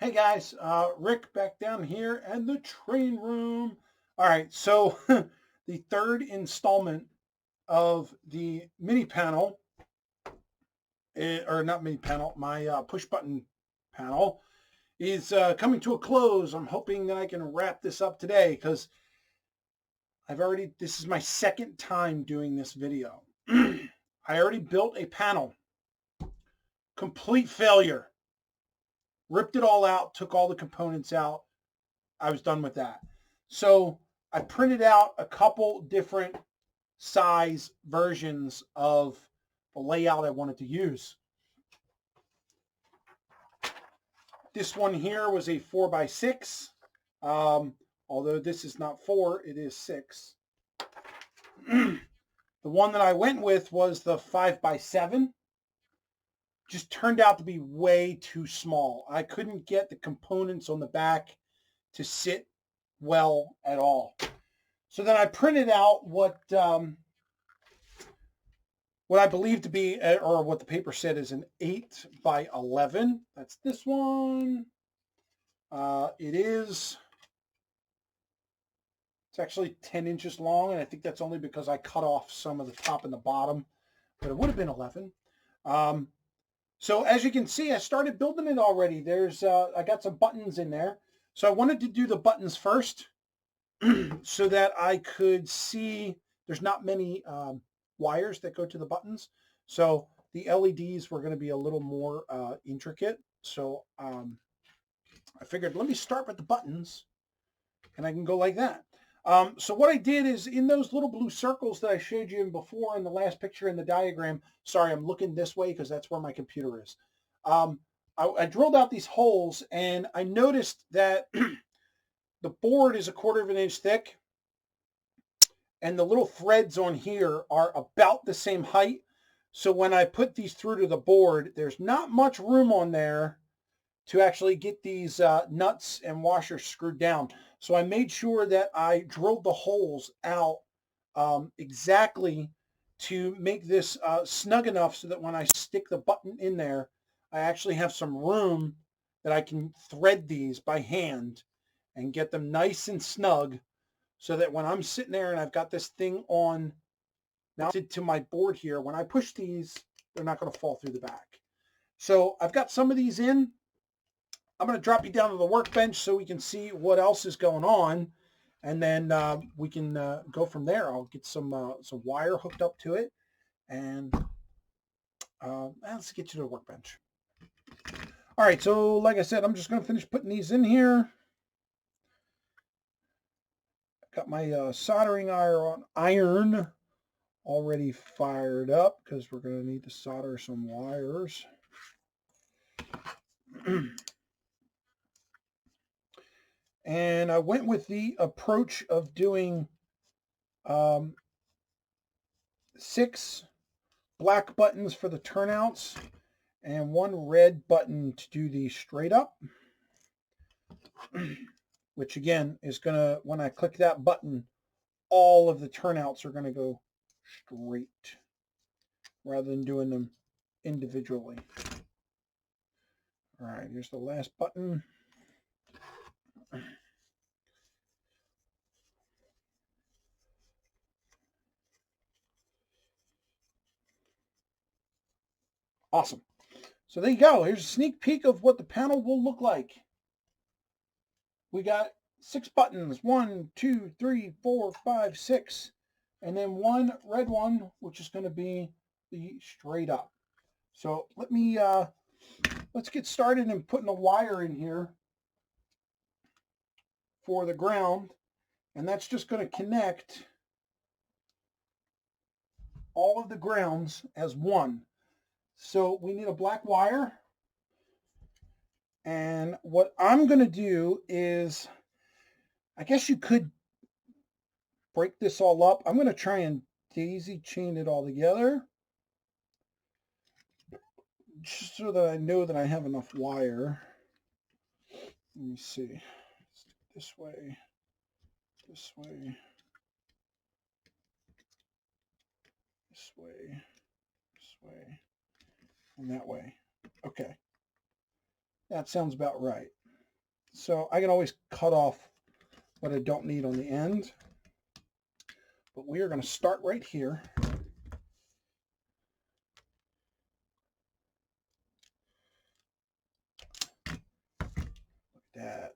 Hey guys, Rick back down here in the train room. All right, so the third installment of the mini panel, or not mini panel, my push button panel is coming to a close. I'm hoping that I can wrap this up today because this is my second time doing this video. I already built a panel, complete failure, ripped it all out, took all the components out. I was done with that. So I printed out a couple different size versions of the layout I wanted to use. This one here was a 4x6. Although this is not 4, it is 6. The one that I went with was the 5x7. Just turned out to be way too small. I couldn't get the components on the back to sit well at all. So then I printed out what I believe to be, or what the paper said is an 8x11. That's this one. It's actually 10 inches long, and I think that's only because I cut off some of the top and the bottom, but it would have been 11. So as you can see, I started building it already. I got some buttons in there. So I wanted to do the buttons first so that I could see there's not many wires that go to the buttons. So the LEDs were going to be a little more intricate. So I figured, let me start with the buttons and I can go like that. So what I did is in those little blue circles that I showed you before in the last picture in the diagram, sorry, I'm looking this way because that's where my computer is. I drilled out these holes and I noticed that the board is 1/4 of an inch thick and the little threads on here are about the same height. So when I put these through to the board, there's not much room on there to actually get these nuts and washers screwed down. So I made sure that I drilled the holes out exactly to make this snug enough so that when I stick the button in there, I actually have some room that I can thread these by hand and get them nice and snug so that when I'm sitting there and I've got this thing on mounted to my board here, when I push these, they're not going to fall through the back. So I've got some of these in. I'm going to drop you down to the workbench so we can see what else is going on, and then we can go from there. I'll get some wire hooked up to it, and let's get you to the workbench. All right, so like I said, I'm just going to finish putting these in here. Got my soldering iron already fired up because we're going to need to solder some wires. And I went with the approach of doing 6 black buttons for the turnouts and 1 red button to do the straight up, which again is going to, when I click that button, all of the turnouts are going to go straight rather than doing them individually. All right, here's the last button. Awesome. So there you go. Here's a sneak peek of what the panel will look like. We got 6 buttons, 1, 2, 3, 4, 5, 6, and then 1 red one, which is going to be the straight up. So let's get started in putting a wire in here for the ground, and that's just going to connect all of the grounds as one. So we need a black wire, and what I'm going to do is, I guess you could break this all up. I'm going to try and daisy chain it all together just so that I know that I have enough wire. Let me see. This way, this way, this way, this way, and that way. Okay. That sounds about right. So I can always cut off what I don't need on the end. But we are going to start right here. Look at that.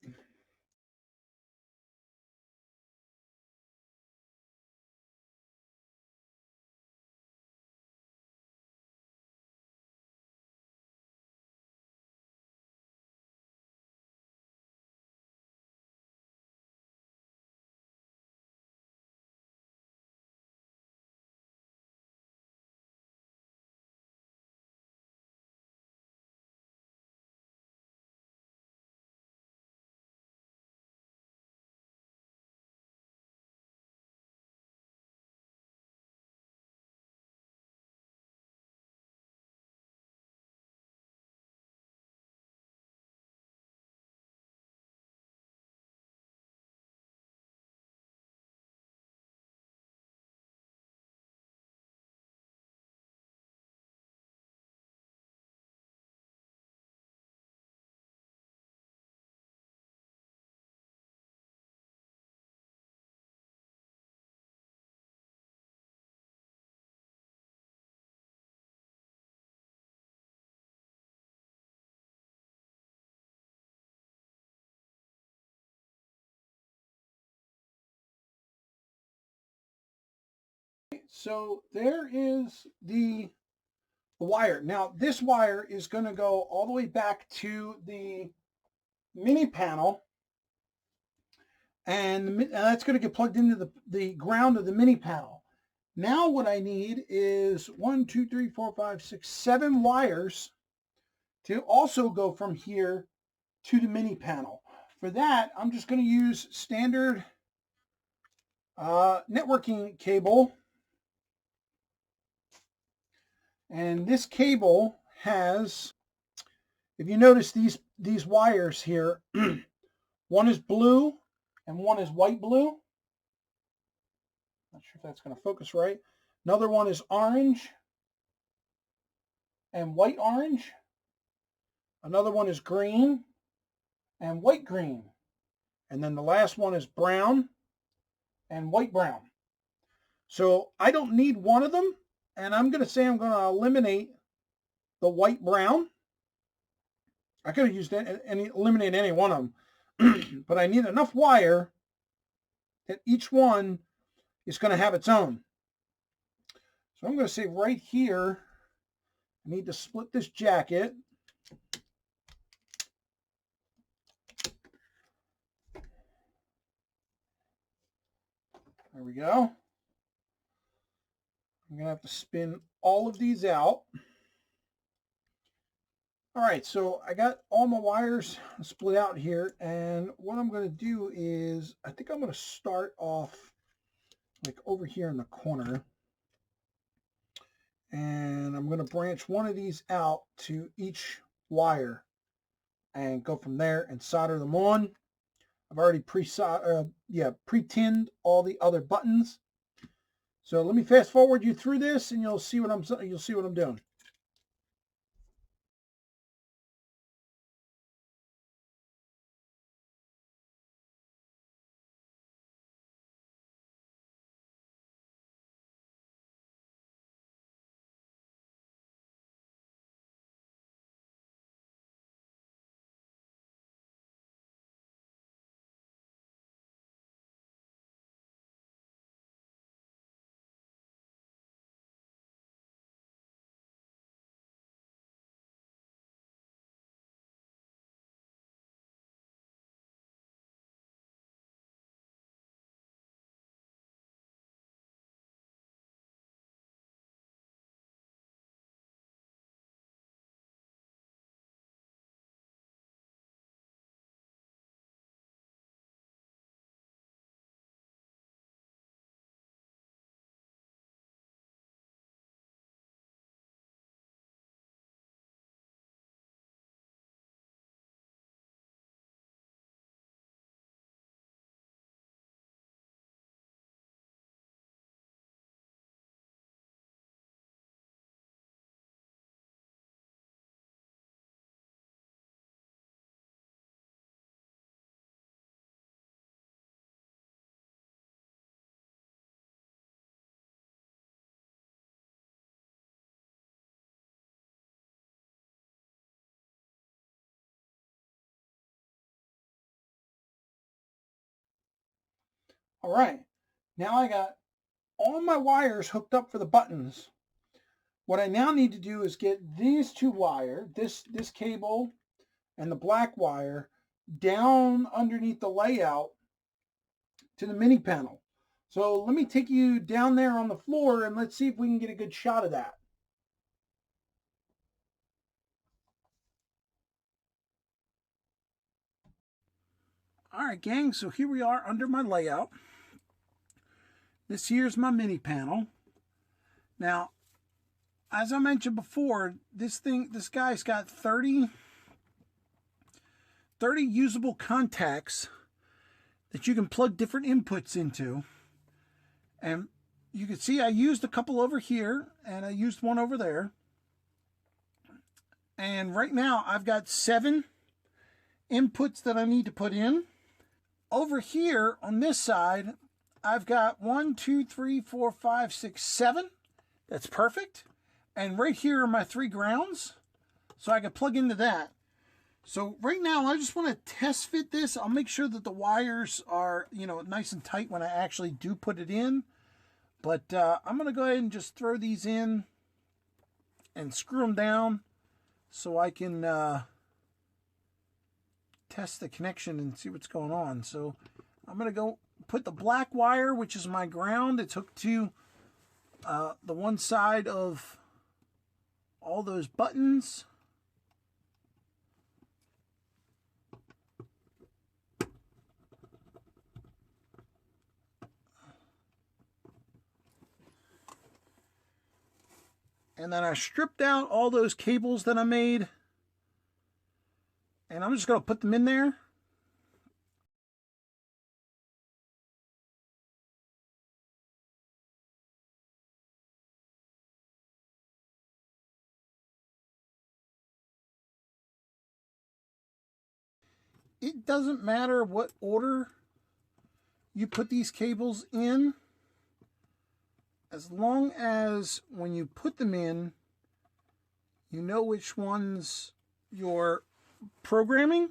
So there is the wire. Now this wire is going to go all the way back to the mini panel, and that's going to get plugged into the ground of the mini panel. Now what I need is 1, 2, 3, 4, 5, 6, 7 wires to also go from here to the mini panel. For that, I'm just going to use standard networking cable. And this cable has, if you notice these wires here, one is blue and one is white blue. Not sure if that's going to focus right. Another one is orange and white orange. Another one is green and white green. And then the last one is brown and white brown. So I don't need one of them. And I'm going to say I'm going to eliminate the white brown. I could have used eliminate any one of them. But I need enough wire that each one is going to have its own. So I'm going to say right here, I need to split this jacket. There we go. I'm going to have to spin all of these out. All right, so I got all my wires split out here, and what I'm going to do is, I think I'm going to start off like over here in the corner, and I'm going to branch one of these out to each wire and go from there and solder them on. I've already pre-tinned all the other buttons. So let me fast forward you through this, and you'll see what I'm doing. All right, now I got all my wires hooked up for the buttons. What I now need to do is get these two wires, this cable and the black wire, down underneath the layout to the mini panel. So let me take you down there on the floor and let's see if we can get a good shot of that. All right, gang, so here we are under my layout. This here's my mini panel. Now, as I mentioned before, this guy's got 30 usable contacts that you can plug different inputs into. And you can see I used a couple over here and I used one over there. And right now I've got 7 inputs that I need to put in. Over here on this side, I've got 1, 2, 3, 4, 5, 6, 7. That's perfect. And right here are my 3 grounds. So I can plug into that. So right now I just want to test fit this. I'll make sure that the wires are, nice and tight when I actually do put it in. But I'm going to go ahead and just throw these in and screw them down so I can test the connection and see what's going on. So I'm going to go put the black wire, which is my ground. It's hooked to the one side of all those buttons. And then I stripped out all those cables that I made. And I'm just going to put them in there. It doesn't matter what order you put these cables in, as long as when you put them in, you know which ones you're programming.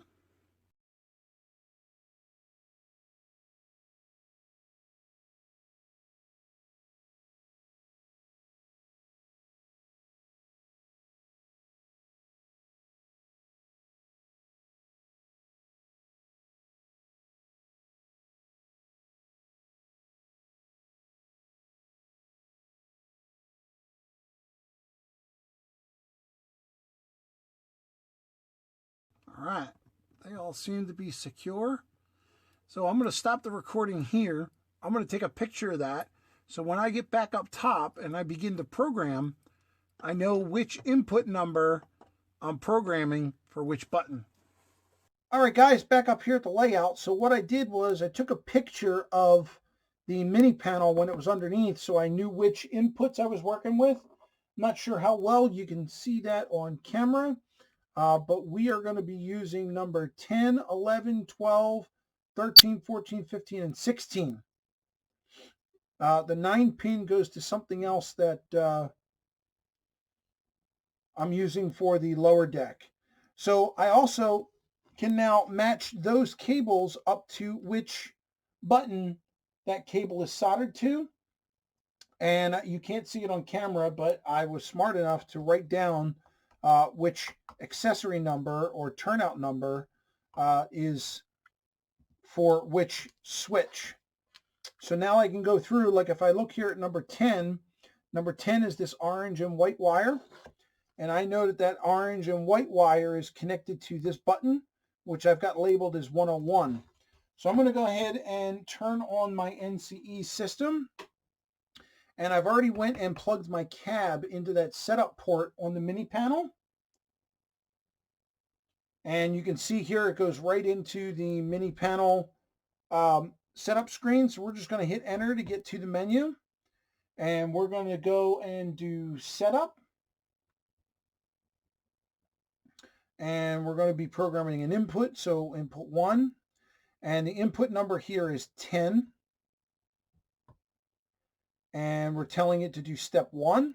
All right, they all seem to be secure. So I'm going to stop the recording here. I'm going to take a picture of that. So when I get back up top and I begin to program, I know which input number I'm programming for which button. All right, guys, back up here at the layout. So what I did was I took a picture of the mini panel when it was underneath so I knew which inputs I was working with. I'm not sure how well you can see that on camera. But we are going to be using number 10, 11, 12, 13, 14, 15, and 16. The 9 pin goes to something else that I'm using for the lower deck. So I also can now match those cables up to which button that cable is soldered to. And you can't see it on camera, but I was smart enough to write down which accessory number or turnout number is for which switch. So now I can go through, like if I look here at number 10 is this orange and white wire. And I know that that orange and white wire is connected to this button, which I've got labeled as 101. So I'm going to go ahead and turn on my NCE system. And I've already went and plugged my cab into that setup port on the mini panel. And you can see here it goes right into the mini panel setup screen. So we're just going to hit enter to get to the menu. And we're going to go and do setup. And we're going to be programming an input. So input 1. And the input number here is 10. And we're telling it to do step 1.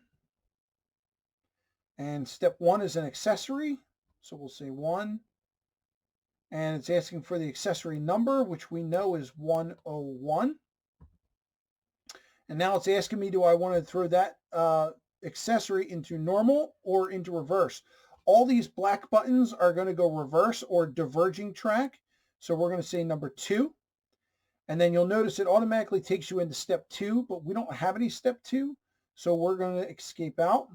And step 1 is an accessory. So we'll say 1. And it's asking for the accessory number, which we know is 101. And now it's asking me, do I want to throw that accessory into normal or into reverse? All these black buttons are going to go reverse or diverging track. So we're going to say number 2. And then you'll notice it automatically takes you into step 2, but we don't have any step 2. So we're going to escape out.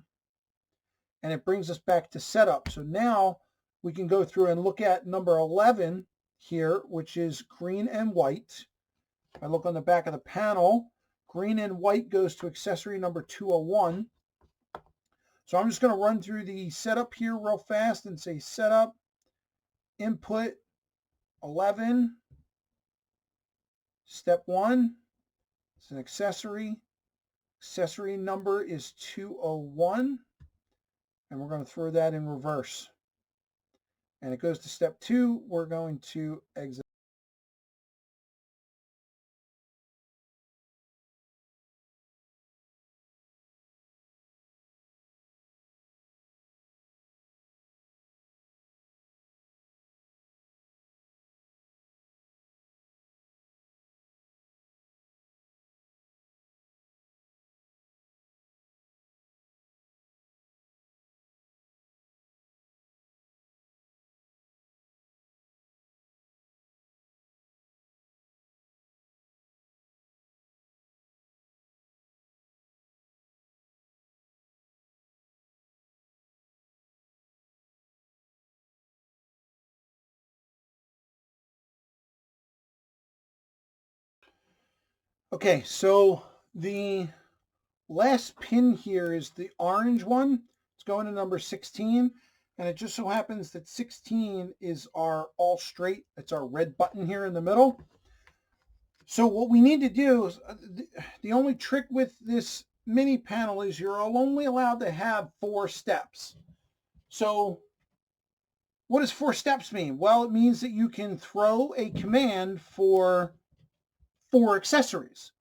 And it brings us back to setup. So now we can go through and look at number 11 here, which is green and white. If I look on the back of the panel, green and white goes to accessory number 201. So I'm just going to run through the setup here real fast and say setup, input 11, step 1, it's an accessory. Accessory number is 201, and we're going to throw that in reverse. And it goes to step 2, we're going to exit. Okay, so the last pin here is the orange one. It's going to number 16, and it just so happens that 16 is our all straight. It's our red button here in the middle. So what we need to do is, the only trick with this mini panel is you're only allowed to have 4 steps. So what does 4 steps mean? Well, it means that you can throw a command for 4 accessories.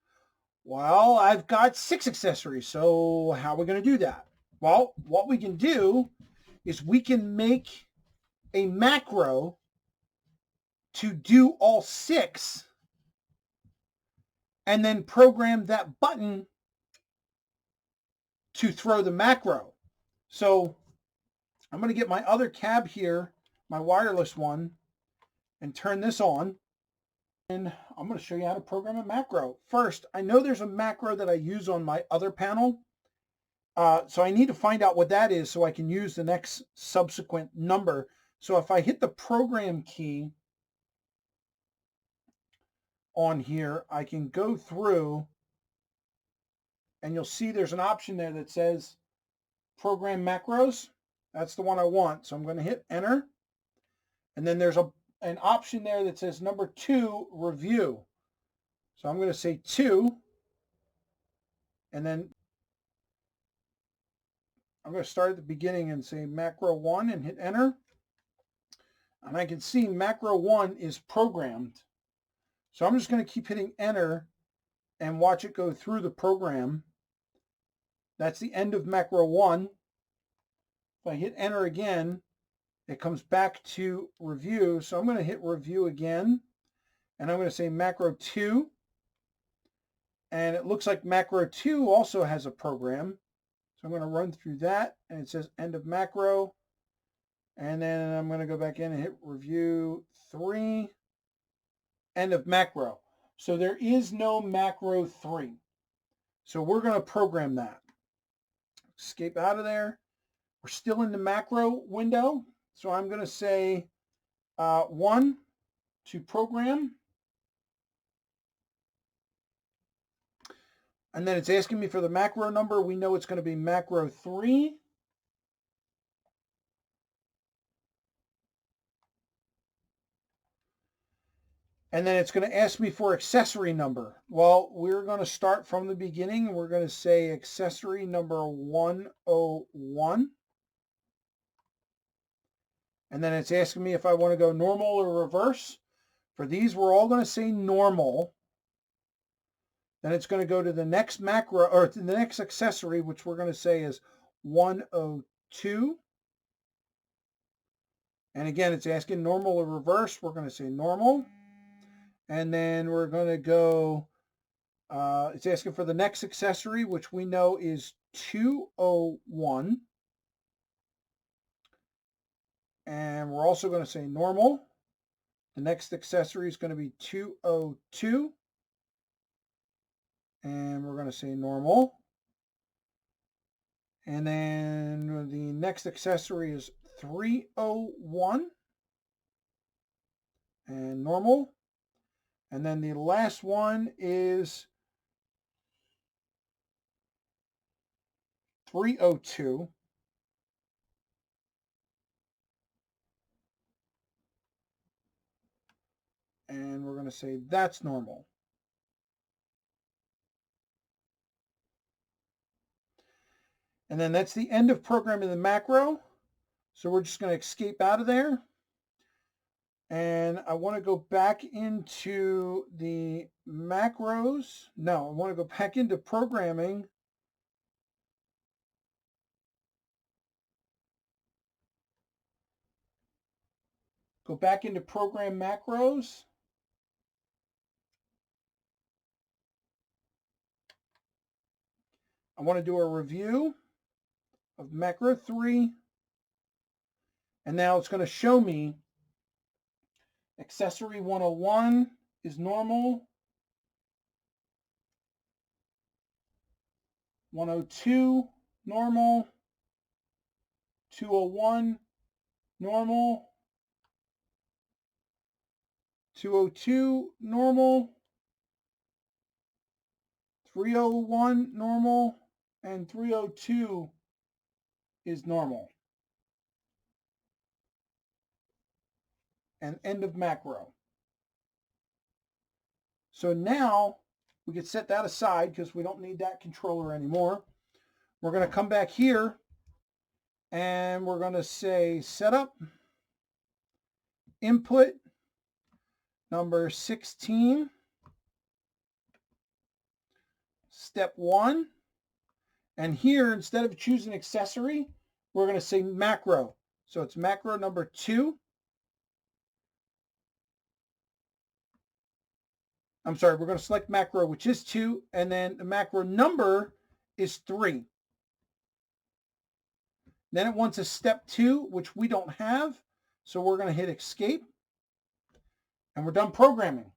Well, I've got 6 accessories, so how are we going to do that? Well, what we can do is we can make a macro to do all 6 and then program that button to throw the macro. So I'm going to get my other cab here, my wireless one, and turn this on. And I'm going to show you how to program a macro. First, I know there's a macro that I use on my other panel. So I need to find out what that is so I can use the next subsequent number. So if I hit the program key on here, I can go through and you'll see there's an option there that says program macros. That's the one I want. So I'm going to hit enter. And then there's an option there that says number 2, review. So I'm going to say 2. And then I'm going to start at the beginning and say macro 1 and hit enter. And I can see macro 1 is programmed. So I'm just going to keep hitting enter and watch it go through the program. That's the end of macro 1. If I hit enter again, it comes back to review. So I'm going to hit review again. And I'm going to say macro 2. And it looks like macro 2 also has a program. So I'm going to run through that. And it says end of macro. And then I'm going to go back in and hit review 3. End of macro. So there is no macro 3. So we're going to program that. Escape out of there. We're still in the macro window. So I'm going to say 1 to program. And then it's asking me for the macro number. We know it's going to be macro 3. And then it's going to ask me for accessory number. Well, we're going to start from the beginning. We're going to say accessory number 101. And then it's asking me if I want to go normal or reverse. For these, we're all going to say normal. Then it's going to go to the next macro, or to the next accessory, which we're going to say is 102. And again, it's asking normal or reverse. We're going to say normal. And then we're going to go It's asking for the next accessory, which we know is 201. And we're also going to say normal. The next accessory is going to be 202. And we're going to say normal. And then the next accessory is 301 and normal. And then the last one is 302. And we're going to say that's normal. And then that's the end of programming the macro. So we're just going to escape out of there. And I want to go back into the macros. No, I want to go back into programming. Go back into program macros. I want to do a review of macro 3. And now it's going to show me accessory 101 is normal. 102 normal. 201 normal. 202 normal. 301 normal. And 302 is normal. And end of macro. So now we can set that aside because we don't need that controller anymore. We're going to come back here and we're going to say setup, input number 16, step 1. And here, instead of choosing accessory, we're going to say macro. So it's macro number 2. I'm sorry, we're going to select macro, which is 2, and then the macro number is 3. Then it wants a step 2, which we don't have, so we're going to hit escape, and we're done programming.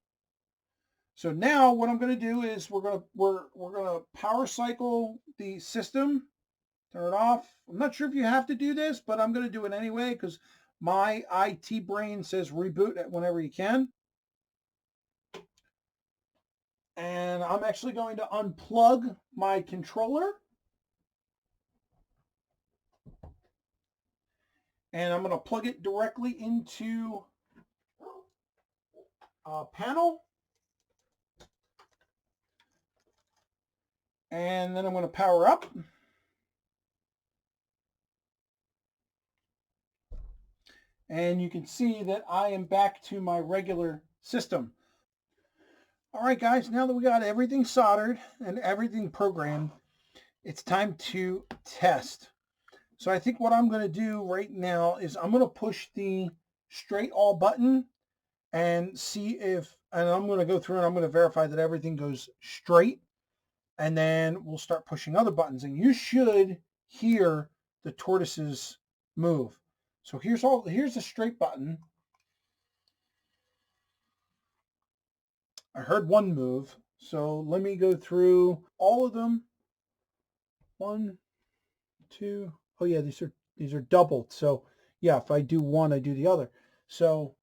So now what I'm going to do is we're going to power cycle the system, turn it off. I'm not sure if you have to do this, but I'm going to do it anyway because my IT brain says reboot it whenever you can. And I'm actually going to unplug my controller. And I'm going to plug it directly into a panel. And then I'm going to power up. And you can see that I am back to my regular system. All right, guys, now that we got everything soldered and everything programmed, it's time to test. So I think what I'm going to do right now is I'm going to push the straight all button and see if, and I'm going to go through and I'm going to verify that everything goes straight. And then we'll start pushing other buttons. And you should hear the tortoises move. So here's the straight button. I heard one move. So let me go through all of them. 1, 2. Oh yeah, these are doubled. So yeah, if I do one, I do the other. So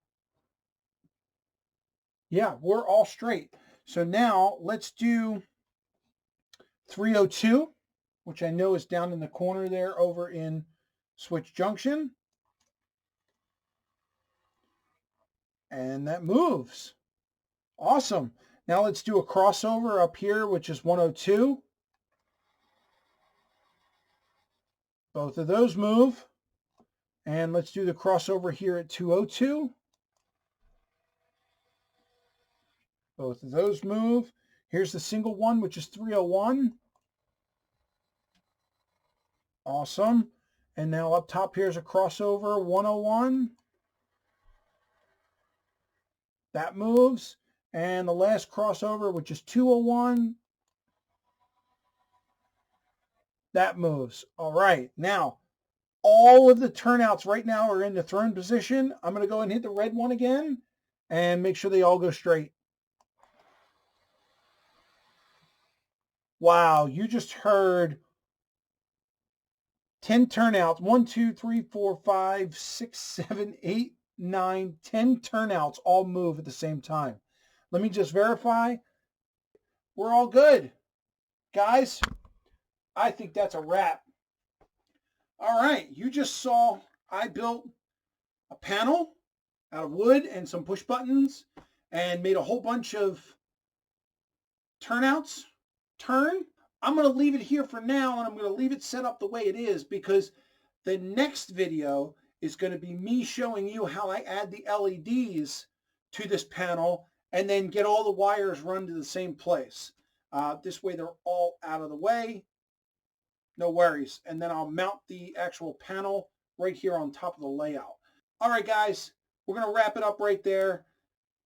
yeah, we're all straight. So now let's do 302, which I know is down in the corner there over in switch junction. And that moves. Awesome. Now let's do a crossover up here, which is 102. Both of those move. And let's do the crossover here at 202. Both of those move. Here's the single one, which is 301. Awesome. And now up top here's a crossover, 101. That moves. And the last crossover, which is 201, That moves. All right. Now, all of the turnouts right now are in the thrown position. I'm going to go and hit the red one again and make sure they all go straight. Wow, you just heard 10 turnouts. 1, 2, 3, 4, 5, 6, 7, 8, 9, 10 turnouts all move at the same time. Let me just verify. We're all good. Guys, I think that's a wrap. All right, you just saw I built a panel out of wood and some push buttons and made a whole bunch of turnouts. I'm going to leave it here for now, and I'm going to leave it set up the way it is, because the next video is going to be me showing you how I add the LEDs to this panel and then get all the wires run to the same place. This way they're all out of the way. No worries. And then I'll mount the actual panel right here on top of the layout. All right, guys, we're going to wrap it up right there.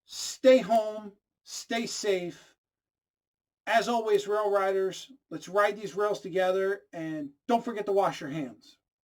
Stay home. Stay safe. As always, rail riders, let's ride these rails together, and don't forget to wash your hands.